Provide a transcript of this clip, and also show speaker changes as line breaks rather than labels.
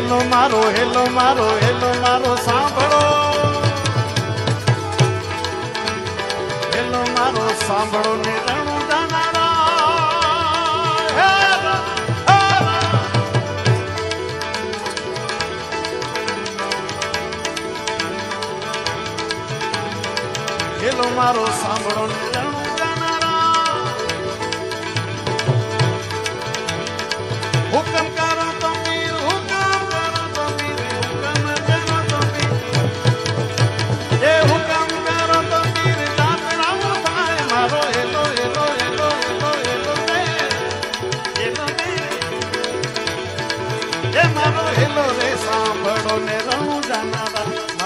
hello મારો hello મારો hello મારો સાંભળો હેલો મારો સાંભળો ને રણું જાનારા હેલો મારો સાંભળો ને રણું જાનારા હુકમ કરો તો મીર હુકમ કરો તો મીર હુકમ કરો તો મીર એ હુકમ કરો તો મીર જાત રામ થાય મારો hello hello hello hello hello hello એ મારો હેલો રે સાંભળો ને રણું જાનારા